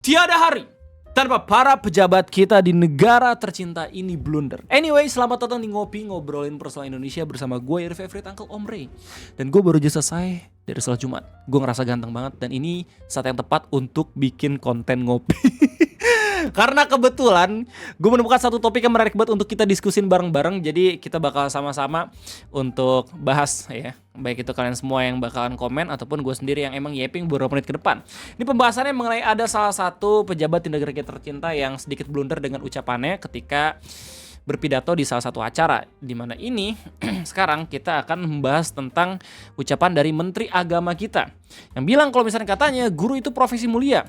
Tiada hari tanpa para pejabat kita di negara tercinta ini blunder. Anyway, selamat datang di Ngopi, ngobrolin persoalan Indonesia bersama gue, your favorite Uncle Om Ray. Dan gue baru aja selesai dari sholat Jumat. Gue ngerasa ganteng banget dan ini saat yang tepat untuk bikin konten ngopi. Karena kebetulan gue menemukan satu topik yang menarik banget untuk kita diskusin bareng-bareng. Jadi kita bakal sama-sama untuk bahas ya. Baik itu kalian semua yang bakalan komen ataupun gue sendiri yang emang yeping beberapa menit ke depan. Ini pembahasannya mengenai ada salah satu pejabat di negara kita tercinta yang sedikit blunder dengan ucapannya ketika berpidato di salah satu acara. Dimana ini sekarang kita akan membahas tentang ucapan dari Menteri Agama kita yang bilang kalau misalnya katanya guru itu profesi mulia.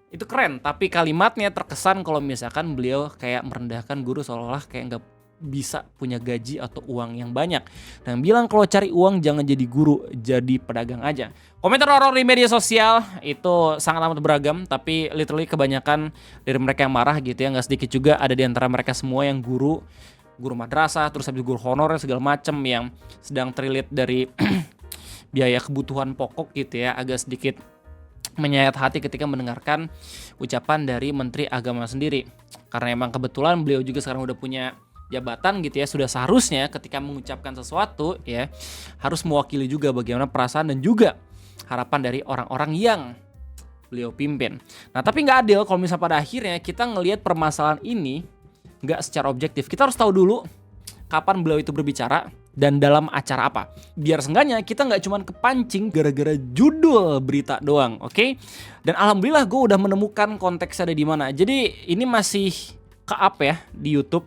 Itu keren, tapi kalimatnya terkesan kalau misalkan beliau kayak merendahkan guru seolah-olah kayak nggak bisa punya gaji atau uang yang banyak. Dan bilang kalau cari uang jangan jadi guru, jadi pedagang aja. Komentar orang di media sosial itu sangat amat beragam, tapi literally kebanyakan dari mereka yang marah gitu ya. Nggak sedikit juga ada di antara mereka semua yang guru madrasah, terus habis guru honorer segala macem yang sedang terlilit dari biaya kebutuhan pokok gitu ya, agak sedikit menyayat hati ketika mendengarkan ucapan dari Menteri Agama sendiri. Karena emang kebetulan beliau juga sekarang udah punya jabatan gitu ya, sudah seharusnya ketika mengucapkan sesuatu ya harus mewakili juga bagaimana perasaan dan juga harapan dari orang-orang yang beliau pimpin. Nah tapi nggak adil kalau misalnya pada akhirnya kita ngelihat permasalahan ini nggak secara objektif. Kita harus tahu dulu kapan beliau itu berbicara dan dalam acara apa. Biar seenggaknya kita nggak cuman kepancing gara-gara judul berita doang, oke? Dan alhamdulillah gue udah menemukan konteksnya ada di mana. Jadi ini masih ke-up ya di YouTube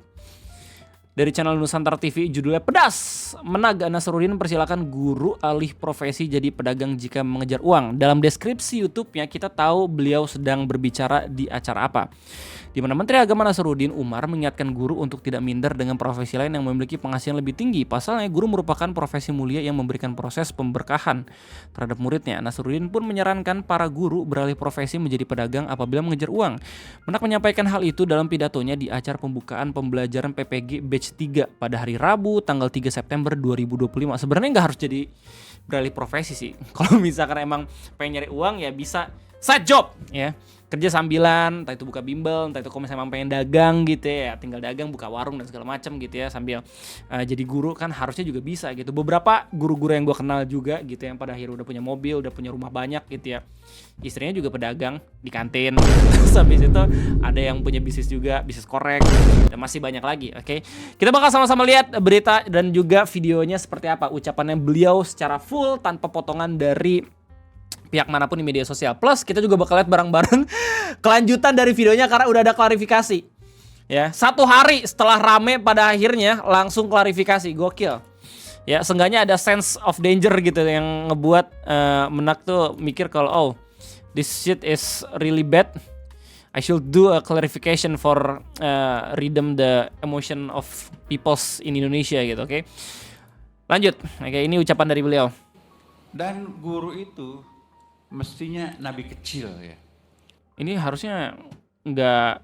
dari channel Nusantara TV, judulnya Pedas. Menaga Nasruddin persilakan guru alih profesi jadi pedagang jika mengejar uang. Dalam deskripsi YouTube-nya kita tahu beliau sedang berbicara di acara apa. Di mana Menteri Agama Nasruddin Umar mengingatkan guru untuk tidak minder dengan profesi lain yang memiliki penghasilan lebih tinggi. Pasalnya guru merupakan profesi mulia yang memberikan proses pemberkahan terhadap muridnya. Nasruddin pun menyarankan para guru beralih profesi menjadi pedagang apabila mengejar uang. Menak menyampaikan hal itu dalam pidatonya di acara pembukaan pembelajaran PPG Batch 3 pada hari Rabu tanggal 3 September 2025. Sebenarnya nggak harus jadi beralih profesi sih. Kalau misalkan emang pengen nyari uang ya bisa side job ya. Kerja sambilan, entah itu buka bimbel, entah itu kalau misalnya emang pengen dagang gitu ya, tinggal dagang, buka warung dan segala macam gitu ya, sambil jadi guru kan harusnya juga bisa gitu. Beberapa guru-guru yang gue kenal juga gitu yang pada akhirnya udah punya mobil, udah punya rumah banyak gitu ya, istrinya juga pedagang di kantin. Terus habis itu ada yang punya bisnis juga, bisnis korek, dan masih banyak lagi. Oke, kita bakal sama-sama lihat berita dan juga videonya seperti apa ucapannya beliau secara full tanpa potongan dari pihak manapun di media sosial. Plus kita juga bakal lihat bareng-bareng kelanjutan dari videonya karena udah ada klarifikasi. Ya, 1 hari setelah rame pada akhirnya langsung klarifikasi, gokil. Ya, seenggaknya ada sense of danger gitu yang ngebuat Menak tuh mikir kalau oh, this shit is really bad. I should do a clarification for redeem the emotion of peoples in Indonesia gitu, oke. Lanjut. Oke, ini ucapan dari beliau. Dan guru itu mestinya nabi kecil ya. Ini harusnya nggak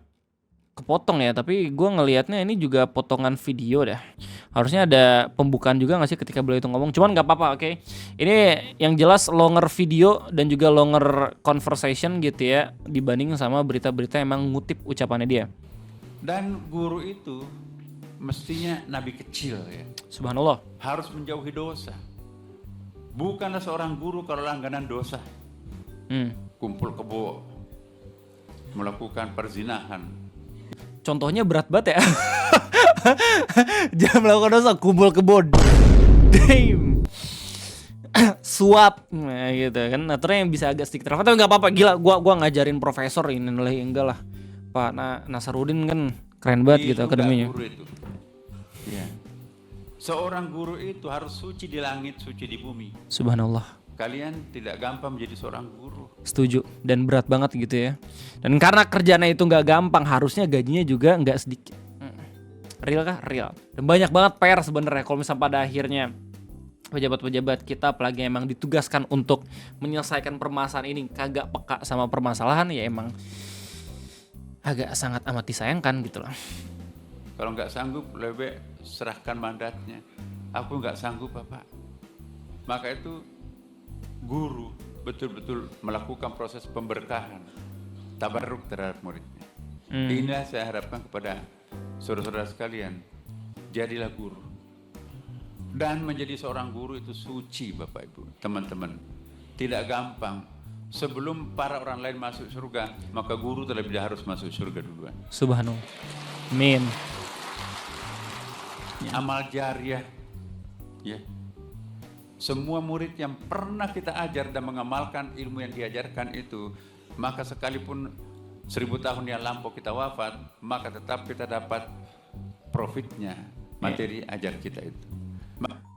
kepotong ya, tapi gue ngelihatnya ini juga potongan video dah. Harusnya ada pembukaan juga nggak sih ketika beliau itu ngomong. Cuman nggak apa-apa, oke. Ini yang jelas longer video dan juga longer conversation gitu ya dibanding sama berita-berita emang ngutip ucapannya dia. Dan guru itu mestinya nabi kecil ya. Subhanallah. Harus menjauhi dosa. Bukanlah seorang guru kalau langganan dosa. Kumpul kebo, melakukan perzinahan. Contohnya berat banget ya. Jangan melakukan dosa, kumpul kebo. Damn. Suap nah, gitu kan. Aturannya yang bisa agak sedikit tapi nggak apa-apa, gila. Gua ngajarin profesor ini nilai enggak lah. Pak Nasruddin kan keren banget gitu akademinya. Guru itu. Ya. Seorang guru itu harus suci di langit, suci di bumi. Subhanallah. Kalian tidak gampang menjadi seorang guru. Setuju, dan berat banget gitu ya. Dan karena kerjanya itu nggak gampang, harusnya gajinya juga nggak sedikit. Real kah? Real. Dan banyak banget PR sebenarnya kalau misalnya pada akhirnya pejabat-pejabat kita apalagi emang ditugaskan untuk menyelesaikan permasalahan ini kagak peka sama permasalahan ya emang agak sangat amat disayangkan gitu loh. Kalau nggak sanggup lebih serahkan mandatnya. Aku nggak sanggup Bapak. Maka itu guru betul-betul melakukan proses pemberkahan tabarruk terhadap muridnya. Inilah saya harapkan kepada saudara-saudara sekalian, jadilah guru. Dan menjadi seorang guru itu suci Bapak Ibu, teman-teman. Tidak gampang. Sebelum para orang lain masuk surga, maka guru terlebih dahulu harus masuk surga duluan. Subhanallah. Amin. Amal jariah. Ya. Semua murid yang pernah kita ajar dan mengamalkan ilmu yang diajarkan itu, maka sekalipun 1000 tahun yang lampau kita wafat, maka tetap kita dapat profitnya materi ajar kita itu.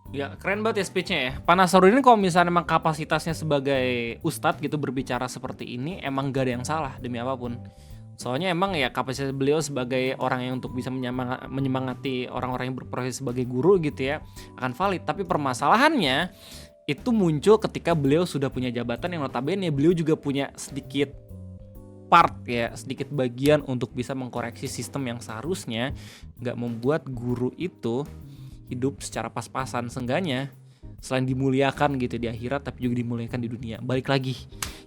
Ya keren banget ya speech-nya ya. Pak Nasaruddin kalau misalnya memang kapasitasnya sebagai ustadz gitu berbicara seperti ini, emang gak ada yang salah demi apapun. Soalnya emang ya kapasitas beliau sebagai orang yang untuk bisa menyemangati orang-orang yang berprofesi sebagai guru gitu ya akan valid. Tapi permasalahannya itu muncul ketika beliau sudah punya jabatan yang notabene beliau juga punya sedikit part ya, sedikit bagian untuk bisa mengkoreksi sistem yang seharusnya gak membuat guru itu hidup secara pas-pasan. Seenggaknya selain dimuliakan gitu di akhirat, tapi juga dimuliakan di dunia. Balik lagi,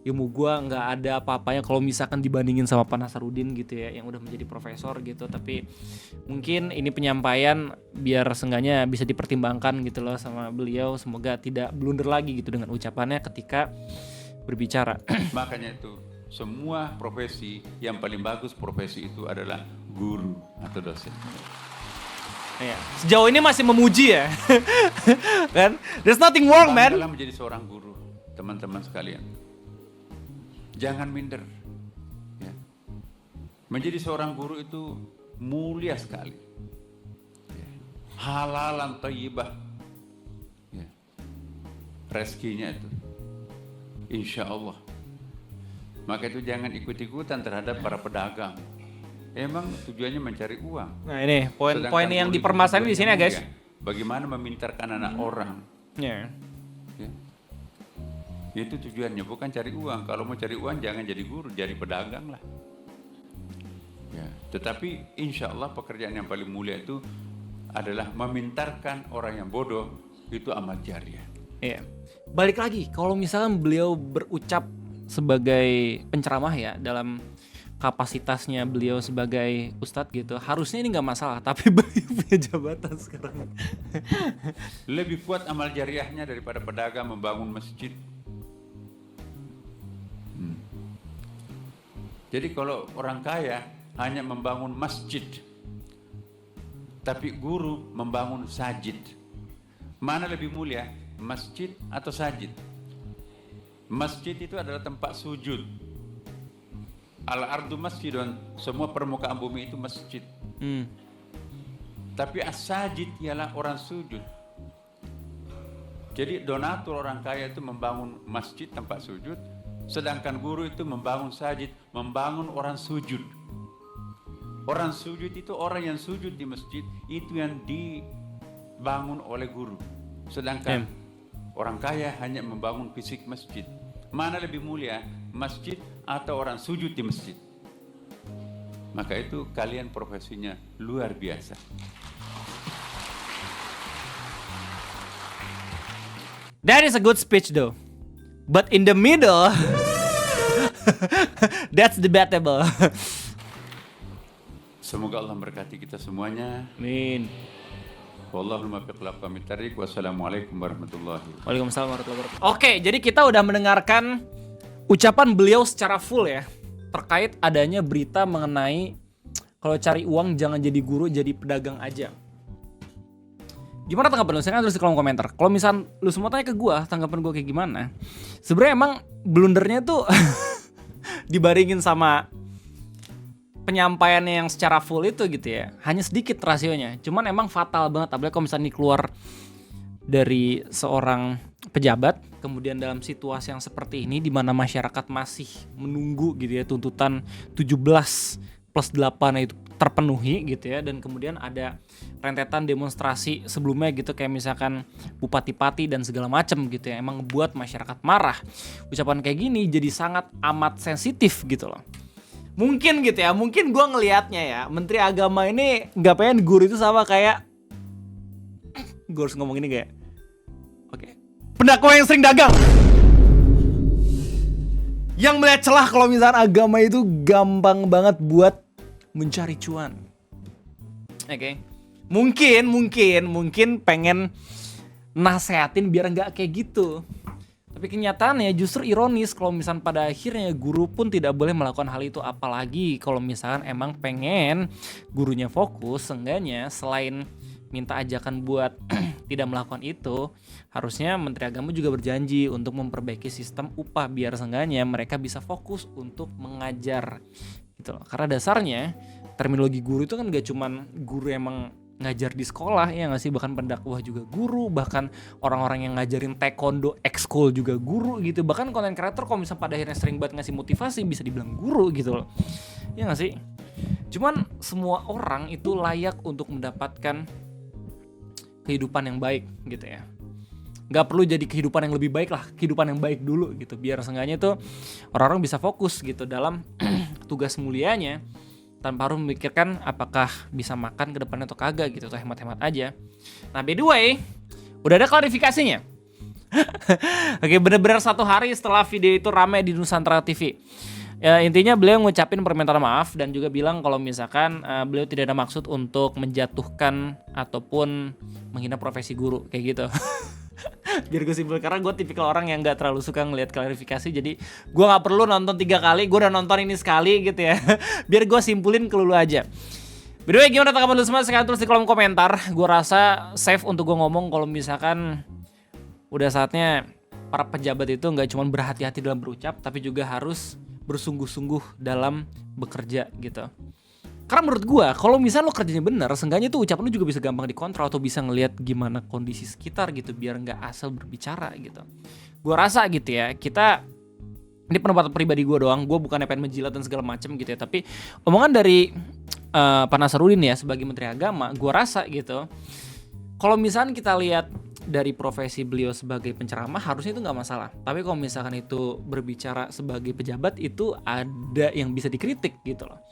ilmu gua nggak ada apa-apanya kalau misalkan dibandingin sama Pak Nasaruddin gitu ya, yang udah menjadi profesor gitu. Tapi mungkin ini penyampaian biar seenggaknya bisa dipertimbangkan gitu loh sama beliau. Semoga tidak blunder lagi gitu dengan ucapannya ketika berbicara. Makanya itu semua profesi yang paling bagus profesi itu adalah guru atau dosen. Ya. Sejauh ini masih memuji ya. Kan? There's nothing wrong, man. Dalam menjadi seorang guru, teman-teman sekalian. Jangan minder. Ya. Menjadi seorang guru itu mulia sekali. Ya. Halalan thayyibah. Ya. Rezekinya itu. Insya Allah. Maka itu jangan ikut-ikutan terhadap para pedagang. Emang tujuannya mencari uang. Nah ini poin-poin yang dipermasalahin di sini ya guys. Bagaimana memintarkan anak orang. Ya. Ya. Itu tujuannya, bukan cari uang. Kalau mau cari uang jangan jadi guru, jadi pedagang lah. Ya. Tetapi insya Allah pekerjaan yang paling mulia itu adalah memintarkan orang yang bodoh. Itu amal jariah. Iya. Balik lagi, kalau misalkan beliau berucap sebagai penceramah ya dalam kapasitasnya beliau sebagai ustadz gitu, harusnya ini nggak masalah. Tapi beliau punya jabatan sekarang. Lebih kuat amal jariahnya daripada pedagang membangun masjid. Jadi kalau orang kaya hanya membangun masjid, tapi guru membangun sajid, mana lebih mulia, masjid atau sajid? Masjid itu adalah tempat sujud. Al-ardu masjidun, semua permukaan bumi itu masjid. Tapi as-sajid ialah orang sujud. Jadi donatur orang kaya itu membangun masjid tempat sujud, sedangkan guru itu membangun sajid, membangun orang sujud. Orang sujud itu orang yang sujud di masjid, itu yang dibangun oleh guru. Sedangkan orang kaya hanya membangun fisik masjid. Mana lebih mulia, masjid atau orang sujud di masjid? Maka itu kalian profesinya luar biasa. That is a good speech though. But in the middle, that's debatable. Semoga Allah memberkati kita semuanya. Amin. Wallahul muwaffiq ila aqwamit thariq. Wassalamualaikum warahmatullahi wabarakatuh. Waalaikumsalam warahmatullahi wabarakatuh. Oke, jadi kita udah mendengarkan ucapan beliau secara full ya, terkait adanya berita mengenai kalau cari uang jangan jadi guru, jadi pedagang aja. Gimana tanggapan lu? Silahkan tulis di kolom komentar. Kalau misal lu semua tanya ke gua, tanggapan gua kayak gimana? Sebenarnya emang blundernya tuh dibaringin sama penyampaiannya yang secara full itu gitu ya, hanya sedikit rasionya. Cuman emang fatal banget, apalagi kalau misalnya keluar dari seorang pejabat, kemudian dalam situasi yang seperti ini di mana masyarakat masih menunggu gitu ya, tuntutan 17+8 itu terpenuhi gitu ya, dan kemudian ada rentetan demonstrasi sebelumnya gitu kayak misalkan bupati-pati dan segala macam gitu ya, emang ngebuat masyarakat marah. Ucapan kayak gini jadi sangat amat sensitif gitu loh. Mungkin gitu ya, mungkin gue ngelihatnya ya, Menteri Agama ini nggak pengen guru itu sama kayak, gue harus ngomong ini kayak, oke, pendakwa yang sering dagang. yang melihat celah kalau misalnya agama itu gampang banget buat mencari cuan. Oke. Mungkin pengen nasehatin biar nggak kayak gitu. Tapi kenyataannya justru ironis kalau misalnya pada akhirnya guru pun tidak boleh melakukan hal itu, apalagi kalau misalkan emang pengen gurunya fokus. Seenggaknya selain minta ajakan buat tidak melakukan itu, harusnya Menteri Agama juga berjanji untuk memperbaiki sistem upah biar seenggaknya mereka bisa fokus untuk mengajar gitu loh. Karena dasarnya terminologi guru itu kan gak cuman guru emang ngajar di sekolah ya nggak sih, bahkan pendakwah juga guru, bahkan orang-orang yang ngajarin taekwondo ekskul juga guru gitu, bahkan content creator kalau misalnya pada akhirnya sering banget ngasih motivasi bisa dibilang guru gitu loh, ya nggak sih? Cuman semua orang itu layak untuk mendapatkan kehidupan yang baik gitu ya. Nggak perlu jadi kehidupan yang lebih baik lah, kehidupan yang baik dulu gitu, biar seenggaknya tuh orang-orang bisa fokus gitu dalam tugas mulianya tanpa harus memikirkan apakah bisa makan ke depannya atau kagak gitu, atau hemat-hemat aja. Nah, by the way, udah ada klarifikasinya. Oke, bener-bener 1 hari setelah video itu rame di Nusantara TV. Ya, intinya beliau ngucapin permintaan maaf dan juga bilang kalau misalkan beliau tidak ada maksud untuk menjatuhkan ataupun menghina profesi guru kayak gitu. Biar gue simpel, karena gue tipikal orang yang gak terlalu suka ngelihat klarifikasi, jadi gue gak perlu nonton 3 kali, gue udah nonton ini sekali gitu ya. Biar gue simpulin ke lu aja. By the way, gimana tanggapan lu semua? Sekarang tulis di kolom komentar. Gue rasa safe untuk gue ngomong kalau misalkan udah saatnya para pejabat itu gak cuma berhati-hati dalam berucap, tapi juga harus bersungguh-sungguh dalam bekerja gitu. Karena menurut gue, kalau misalnya lo kerjanya bener, seenggaknya tuh ucapan lo juga bisa gampang dikontrol atau bisa ngelihat gimana kondisi sekitar gitu, biar nggak asal berbicara gitu. Gue rasa gitu ya, kita, ini pendapat pribadi gue doang, gue bukannya pengen menjilat dan segala macam gitu ya, tapi omongan dari Pak Nasaruddin ya sebagai Menteri Agama, gue rasa gitu, kalau misalnya kita lihat dari profesi beliau sebagai penceramah harusnya itu nggak masalah. Tapi kalau misalkan itu berbicara sebagai pejabat, itu ada yang bisa dikritik gitu loh.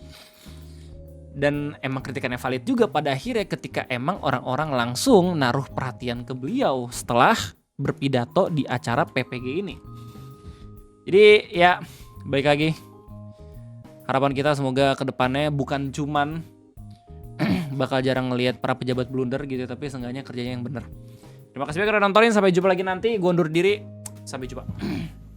Dan emang kritikannya valid juga pada akhirnya ketika emang orang-orang langsung naruh perhatian ke beliau setelah berpidato di acara PPG ini. Jadi ya baik lagi, harapan kita semoga kedepannya bukan cuman bakal jarang ngelihat para pejabat blunder gitu, tapi seenggaknya kerjanya yang bener. Terima kasih banyak udah nontonin, sampai jumpa lagi nanti. Gue undur diri, sampai jumpa.